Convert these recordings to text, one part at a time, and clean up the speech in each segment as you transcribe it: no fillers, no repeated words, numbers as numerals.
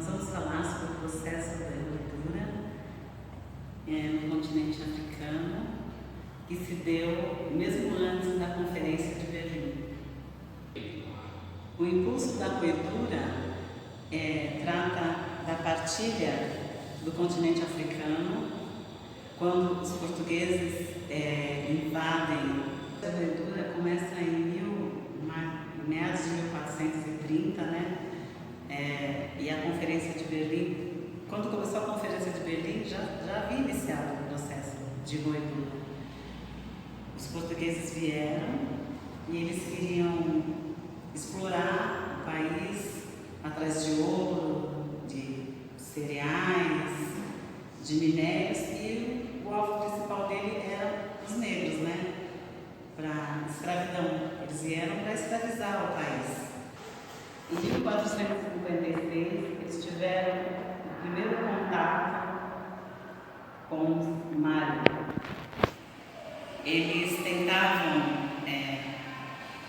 Nós vamos falar sobre o processo da ruptura no continente africano, que se deu mesmo antes da Conferência de Berlim. O impulso da coitura trata da partilha do continente africano, quando os portugueses invadem. A coitura começa em meados de 1430, né? E a Conferência de Berlim, quando começou a Conferência de Berlim, já havia iniciado o processo de roedura. Os portugueses vieram e eles queriam explorar o país atrás de ouro, de cereais, de minérios, e o alvo principal dele era os negros, né? Para escravidão. Eles vieram para escravizar o país. Em 1453, eles tiveram o primeiro contato com o Mário. Eles tentavam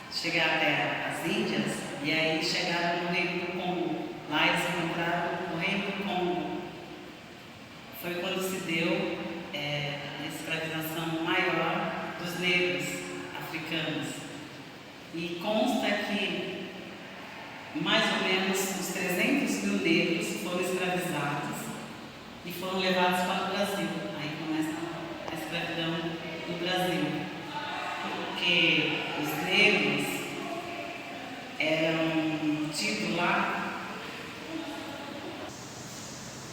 chegar até as Índias, e aí chegaram no Reino do Congo. Lá eles encontraram o Reino do Congo. Foi quando se deu a escravização maior dos negros africanos. E consta que mais ou menos uns 300 mil negros foram escravizados e foram levados para o Brasil. Aí começa a escravidão no Brasil, porque os negros eram tidos lá.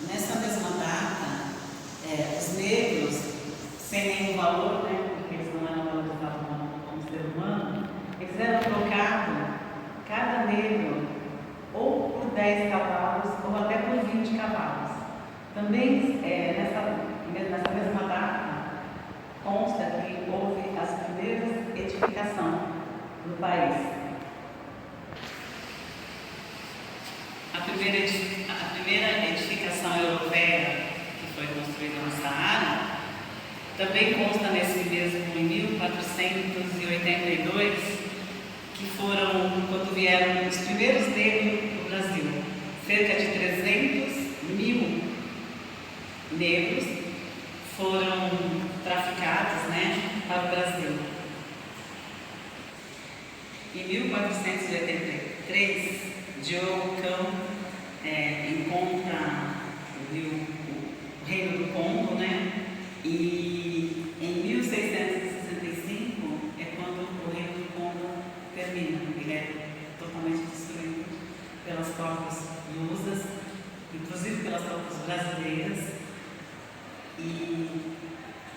Nessa mesma data, os negros, sem nenhum valor, né, porque eles não eram valorizados como ser humano, eles eram trocados, cada negro, ou por 10 cavalos, ou até por 20 cavalos. Também, nessa mesma data, consta que houve as primeiras edificações no país. A primeira edificação europeia, que foi construída no Saara, também consta nesse mesmo em 1482, que foram quando vieram os primeiros negros do Brasil. Cerca de 300 mil negros foram traficados, né, para o Brasil. Em 1483, Diogo encontra o Reino do Congo, né? E em 1665 é quando o Reino do Congo termina. Ele é totalmente destruído pelas tropas lusas, inclusive pelas tropas brasileiras e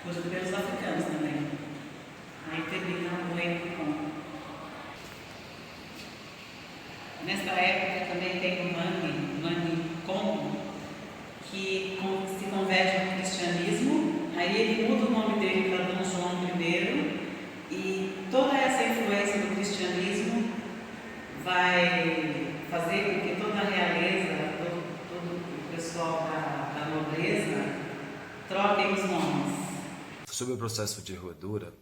pelos africanos também. Aí termina o Reino do Congo. Nessa época também tem o Mani Congo, que se converte ao cristianismo. Aí ele muda o nome dele para Dom João I, e toda essa influência do cristianismo vai fazer com que toda a realeza, todo o pessoal da nobreza troquem os nomes. Sobre o processo de roedura,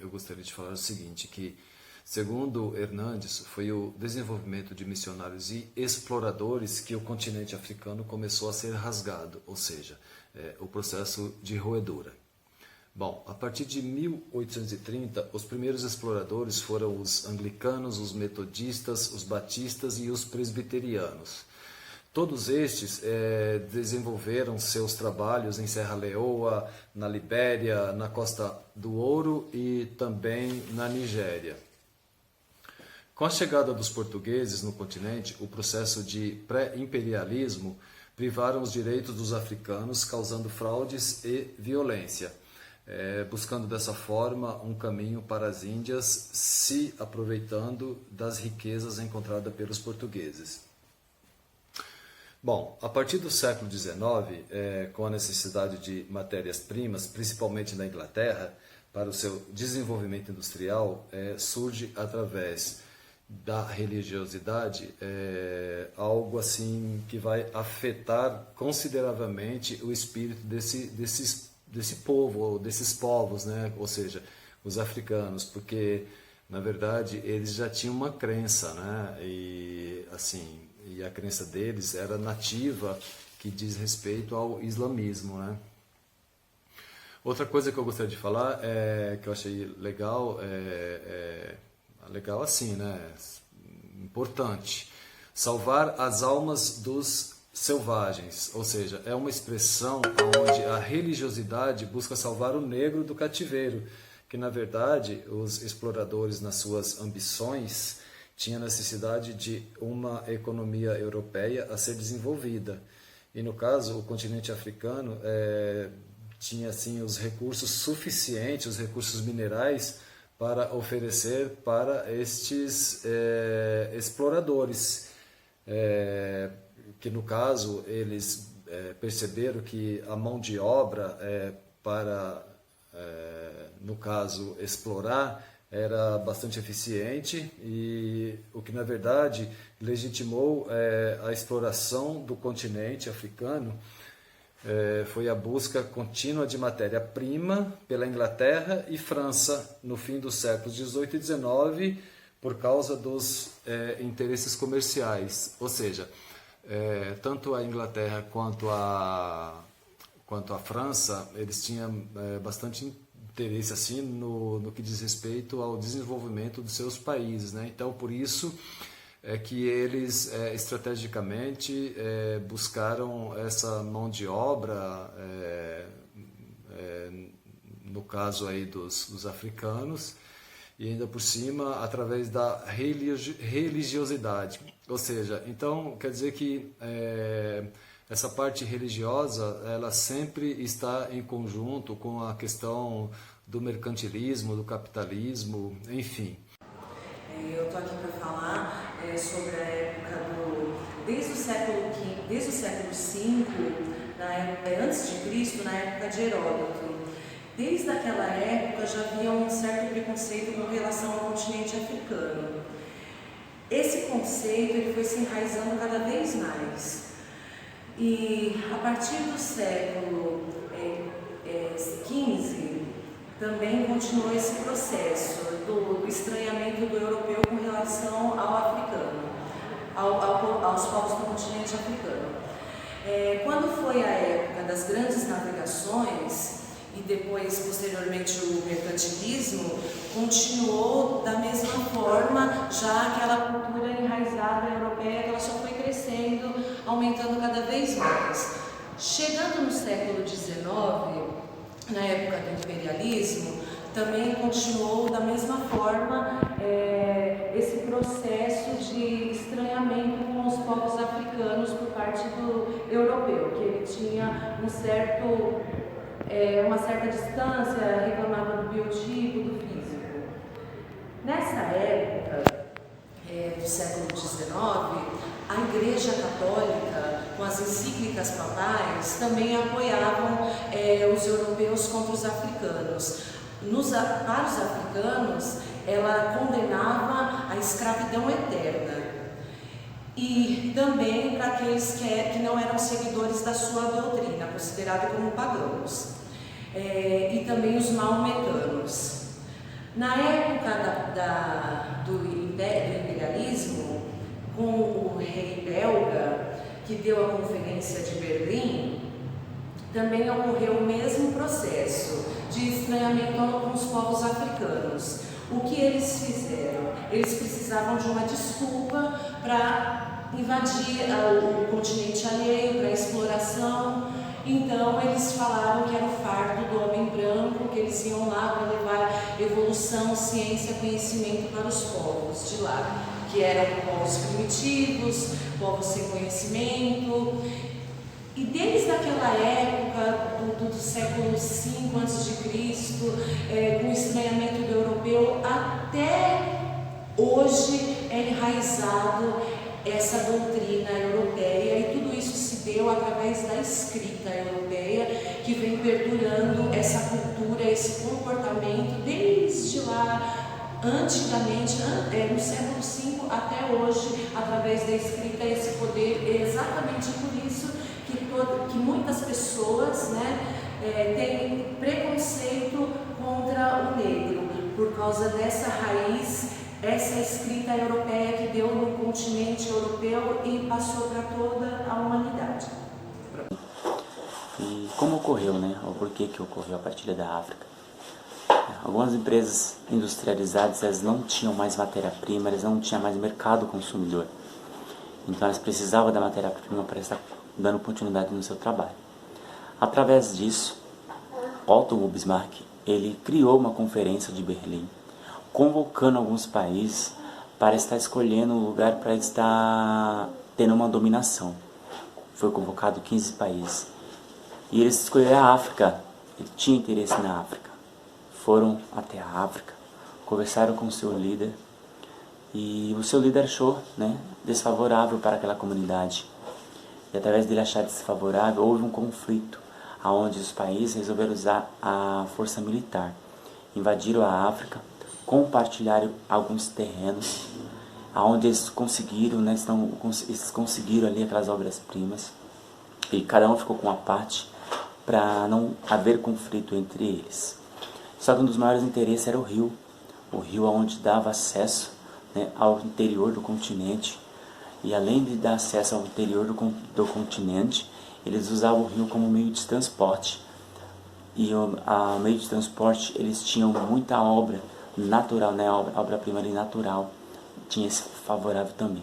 eu gostaria de falar o seguinte, que segundo Hernandes, foi o desenvolvimento de missionários e exploradores que o continente africano começou a ser rasgado, ou seja, o processo de roedura. Bom, a partir de 1830, os primeiros exploradores foram os anglicanos, os metodistas, os batistas e os presbiterianos. Todos estes desenvolveram seus trabalhos em Serra Leoa, na Libéria, na Costa do Ouro e também na Nigéria. Com a chegada dos portugueses no continente, o processo de pré-imperialismo privaram os direitos dos africanos, causando fraudes e violência, buscando dessa forma um caminho para as Índias, se aproveitando das riquezas encontradas pelos portugueses. Bom, a partir do século XIX, com a necessidade de matérias-primas, principalmente na Inglaterra, para o seu desenvolvimento industrial, surge através da religiosidade algo assim que vai afetar consideravelmente o espírito desse povo, ou desses povos, né? Ou seja, os africanos, porque na verdade eles já tinham uma crença, né? E assim, e a crença deles era nativa, que diz respeito ao islamismo, né? Outra coisa que eu gostaria de falar, que eu achei legal, legal assim, né? Importante. Salvar as almas dos selvagens, ou seja, é uma expressão onde a religiosidade busca salvar o negro do cativeiro, que na verdade os exploradores, nas suas ambições, tinham necessidade de uma economia europeia a ser desenvolvida. E no caso, o continente africano tinha assim os recursos suficientes, os recursos minerais, para oferecer para estes exploradores, que no caso eles perceberam que a mão de obra para, no caso, explorar era bastante eficiente, e o que na verdade legitimou a exploração do continente africano foi a busca contínua de matéria-prima pela Inglaterra e França no fim dos séculos XVIII e XIX por causa dos interesses comerciais. Ou seja, tanto a Inglaterra quanto a França, eles tinham bastante interesse assim no que diz respeito ao desenvolvimento dos seus países, né? Então, por isso é que eles estrategicamente buscaram essa mão de obra, no caso aí dos africanos, e ainda por cima através da religiosidade. Ou seja, então quer dizer que essa parte religiosa ela sempre está em conjunto com a questão do mercantilismo, do capitalismo, enfim. Eu estou aqui para falar sobre a época desde o século V, antes de Cristo, na época de Heródoto. Desde aquela época já havia um certo preconceito com relação ao continente africano. Esse conceito ele foi se enraizando cada vez mais. E a partir do século XV também continuou esse processo do estranhamento do europeu com relação ao africano, aos povos do continente africano. Quando foi a época das grandes navegações e depois, posteriormente, o mercantilismo, continuou da mesma forma, já aquela cultura enraizada europeia, ela só foi crescendo, aumentando cada vez mais. Chegando no século XIX, na época do imperialismo, também continuou da mesma forma esse processo de estranhamento com os povos africanos por parte do europeu, que ele tinha uma certa distância, reclamava do biotipo, do físico. Nessa época do século XIX, a Igreja Católica, com as encíclicas papais, também apoiavam os europeus contra os africanos. Para os africanos, ela condenava a escravidão eterna. E também para aqueles que não eram seguidores da sua doutrina, considerados como pagãos. E também os maometanos. Na época do imperialismo, com o rei belga, que deu a Conferência de Berlim, também ocorreu o mesmo processo de estranhamento com os povos africanos. O que eles fizeram? Eles precisavam de uma desculpa para invadir o continente alheio, para a exploração. Então eles falaram que era o fardo do homem branco, que eles iam lá para levar evolução, ciência, conhecimento para os povos de lá, que eram povos primitivos, povos sem conhecimento. E desde aquela época, do século V a.C., com o estranhamento do europeu, até hoje é enraizado essa doutrina europeia, e tudo isso se deu através da escrita europeia, que vem perdurando essa cultura, esse comportamento desde lá, antigamente, no século V até hoje, através da escrita, esse poder. É exatamente por isso que muitas pessoas têm preconceito contra o negro, por causa dessa raiz essa escrita europeia que deu no continente europeu e passou para toda a humanidade. E como ocorreu, né? Ou por que ocorreu a partilha da África? Algumas empresas industrializadas, elas não tinham mais matéria-prima, elas não tinham mais mercado consumidor. Então elas precisavam da matéria-prima para estar dando continuidade no seu trabalho. Através disso, Otto Bismarck, ele criou uma conferência de Berlim, convocando alguns países para estar escolhendo um lugar para estar tendo uma dominação. Foi convocado 15 países. E eles escolheram a África. Ele tinha interesse na África. Foram até a África, conversaram com o seu líder, e o seu líder achou, né, desfavorável para aquela comunidade. E através dele achar desfavorável, houve um conflito, onde os países resolveram usar a força militar. Invadiram a África, compartilharam alguns terrenos, onde eles conseguiram, né, eles conseguiram ali aquelas obras-primas, e cada um ficou com uma parte para não haver conflito entre eles. Só que um dos maiores interesses era o rio onde dava acesso, né, ao interior do continente. E além de dar acesso ao interior do continente, eles usavam o rio como meio de transporte. E a meio de transporte, eles tinham muita obra natural, né, obra-prima ali natural, tinha esse favorável também.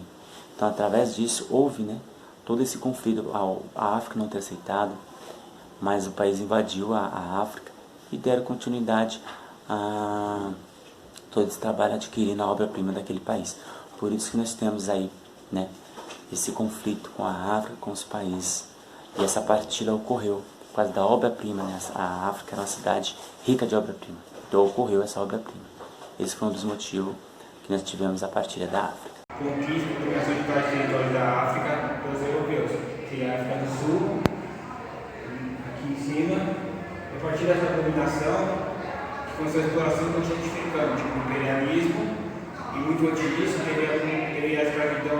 Então, através disso, houve, né, todo esse conflito, a África não ter aceitado, mas o país invadiu a África e deram continuidade a todo esse trabalho adquirindo a obra-prima daquele país. Por isso que nós temos aí, né, esse conflito com a África, com os países. E essa partilha ocorreu por causa da obra-prima, né? A África é uma cidade rica de obra-prima. Então ocorreu essa obra-prima. Esse foi um dos motivos que nós tivemos a partilha da África. Conquista e dominação de parte territórios da África pelos europeus, que é a África do Sul, aqui em cima. A partir dessa dominação, começou a exploração do continente africano, tipo imperialismo, e muito antes disso teve a escravidão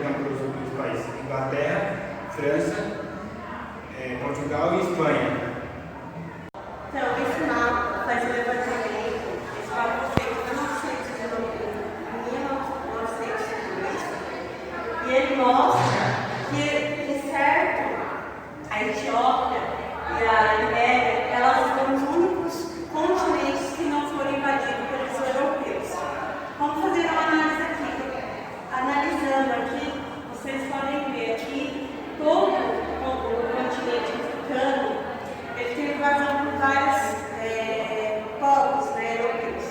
pelos outros países, Inglaterra, França, Portugal e Espanha. Então, esse mapa faz o levantamento, esse mapa foi feito em 1902, e ele mostra que, certo, a Etiópia e a Libéria, elas foram os únicos continentes que não foram invadidos pelos europeus. Vamos fazer uma análise aqui. Analisando aqui, vocês podem ver aqui, todo o continente africano, ele tem invasão por vários povos, né, europeus.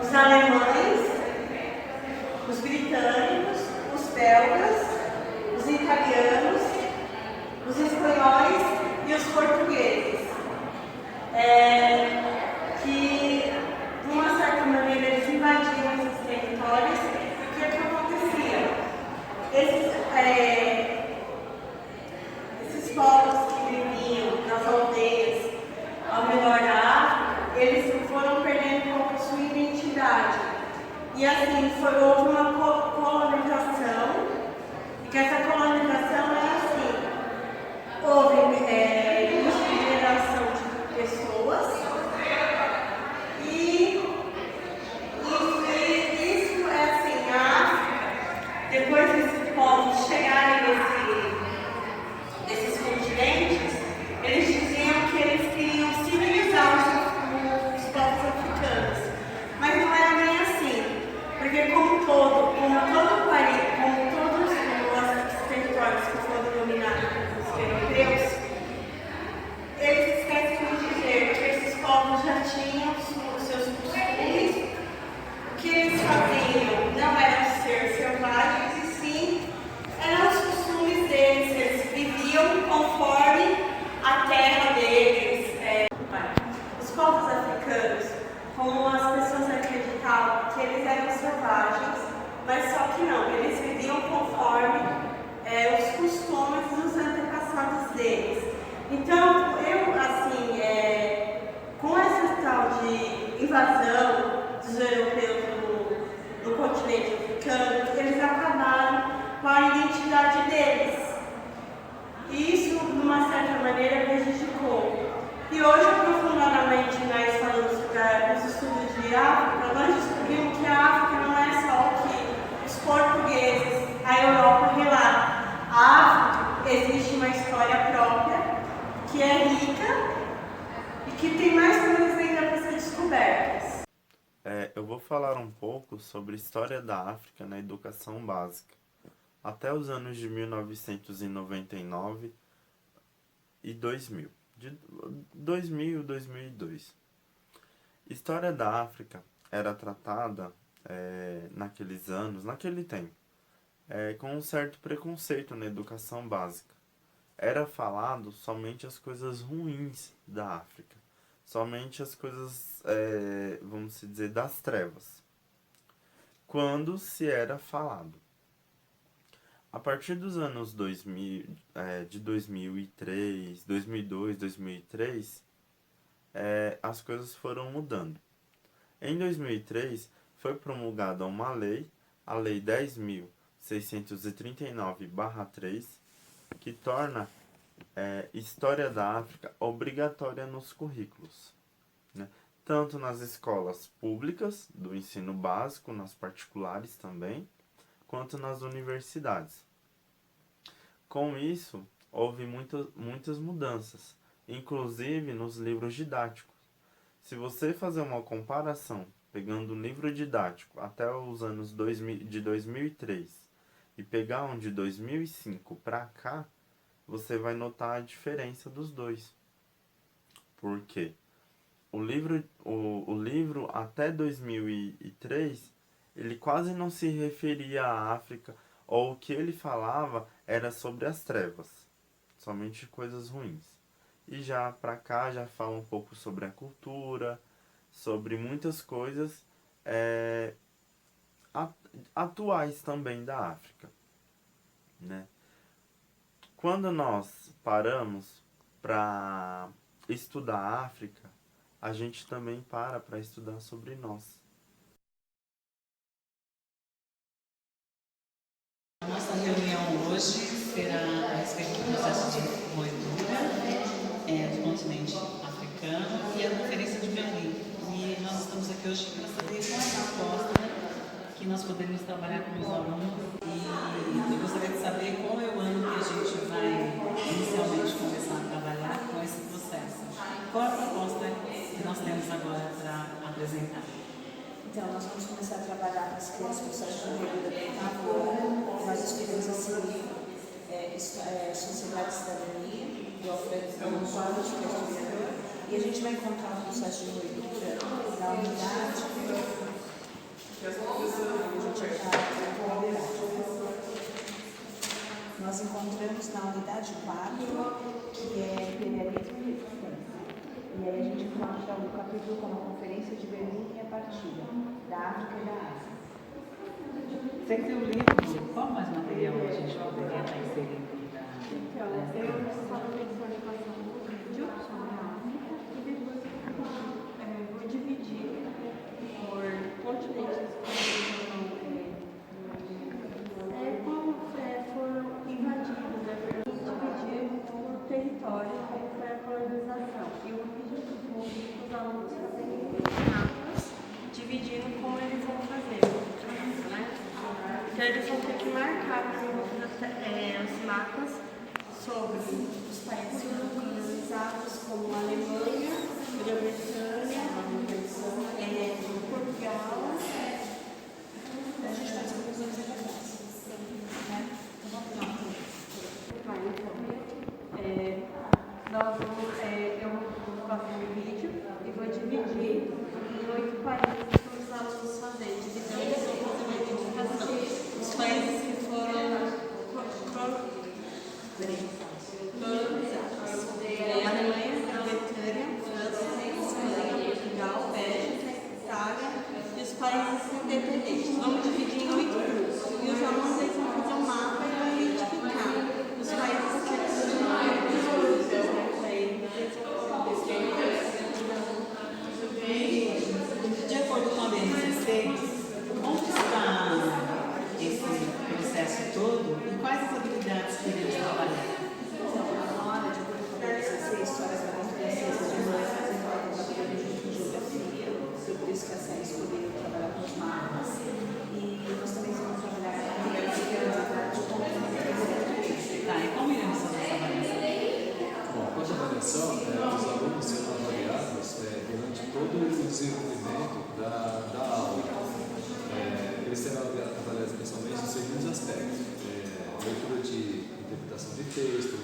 Os alemães, os britânicos, os belgas, os italianos, os espanhóis e os portugueses, que de uma certa maneira eles invadiam esses territórios. E o que acontecia? Esses povos que viviam nas aldeias ao redor da África, eles foram perdendo um pouco sua identidade. E assim, houve uma colonização, e que essa colonização é assim, houve geração de pessoas, e isso é assim, a África, depois desses povos chegarem nesses continentes, eles diziam que eles queriam civilizar os povos africanos, mas não era bem assim, porque como todos os territórios que foram dominados pelos europeus, eles esquecem de dizer que esses povos já tinham os seus costumes. O que eles faziam não eram ser selvagens, e sim eram os costumes deles. Eles viviam conforme a terra deles. Os povos africanos, como as pessoas acreditavam que eles eram selvagens, mas só que não, eles viviam conforme os costumes dos antepassados deles. Então, com essa tal de invasão dos europeus no continente africano, eles acabaram com a identidade deles. E isso, de uma certa maneira, prejudicou. E hoje, aprofundadamente, nós falamos dos estudos de África, nós descobrimos que a África um pouco sobre a história da África na educação básica, até os anos de 1999 e 2000, de 2000 e 2002. História da África era tratada naqueles anos, naquele tempo, com um certo preconceito na educação básica. Era falado somente as coisas ruins da África, somente as coisas, vamos dizer, das trevas, quando se era falado. A partir dos anos 2000, de 2003, 2002, 2003, as coisas foram mudando. Em 2003, foi promulgada uma lei, a Lei 10.639/3, que torna História da África obrigatória nos currículos, né? Tanto nas escolas públicas, do ensino básico, nas particulares também, quanto nas universidades. Com isso, houve muitas mudanças, inclusive nos livros didáticos. Se você fazer uma comparação, pegando um livro didático até os anos de 2003 e pegar um de 2005 para cá, você vai notar a diferença dos dois. Por quê? O livro até 2003, ele quase não se referia à África, ou o que ele falava era sobre as trevas, somente coisas ruins. E já para cá já fala um pouco sobre a cultura, sobre muitas coisas atuais também da África, né? Quando nós paramos para estudar a África, a gente também para estudar sobre nós. A nossa reunião hoje será a respeito do processo de roedura do continente africano e a Conferência de Berlim. E nós estamos aqui hoje para saber qual é a proposta que nós podemos trabalhar com os alunos. E eu gostaria de saber qual é o ano que a gente vai inicialmente começar a trabalhar com esse processo. Qual é a proposta que nós temos agora para apresentar? Então, nós vamos começar a trabalhar com as crianças com processo de roedura do agora. Nós escolhemos esse livro, Sociedade e Cidadania, do Alfredo Paulo, que é historiador, e a gente vai encontrar um processo de roedura na unidade. Nós encontramos na unidade 4, que é imperialismo e resistência. E aí a gente encontra um capítulo como a Conferência de Berlim e a Partilha, da África e da Ásia. Sem ter o livro, qual mais material a gente poderia estar inserindo? Então, eu estava pensando em fazer um vídeo sobre a África e depois vou dividir por continentes como foram invadidos, né? Dividir por território, como foi a colonização. E o objetivo dos alunos fazerem mapas, dividindo como eles vão fazer, né? Então eles vão ter que marcar, por exemplo, os mapas sobre os países colonizados como a Alemanha, Grã-Bretanha, Portugal. A gente faz conclusões atrás. Eu vou fazer um vídeo e vou dividir em 8 países para os alunos fazerem. Então, eles vão fazer uma identificação. Os países que foram colonizados. Alemanha, Grã-Bretanha, França, Espanha, Portugal, Bélgica, Itália e os países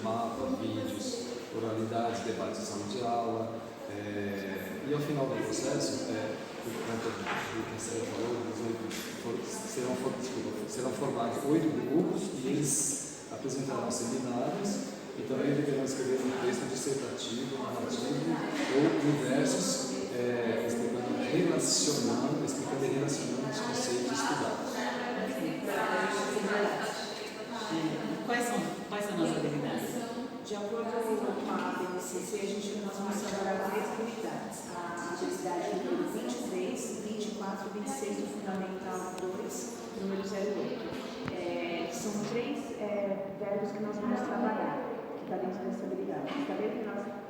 mapa, vídeos, oralidades, debates em sala de aula. E ao final do processo, por conta do que a Célia falou, serão formados 8 grupos e eles apresentarão seminários e também deverão escrever um texto dissertativo, narrativo ou versos explicando e relacionando os conceitos estudados. Quais são as habilidades? De acordo com a BNCC, nós vamos trabalhar 3 habilidades. A habilidade número 23, 24 e 26 do Fundamental 2, número 08. São 3 verbos que nós vamos trabalhar, que está dentro dessa habilidade.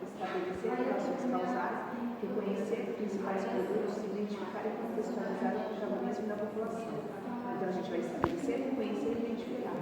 Estabelecer relações causais, reconhecer principais produtos, identificar e contextualizar o protagonismo da população. Então a gente vai estabelecer, reconhecer e identificar.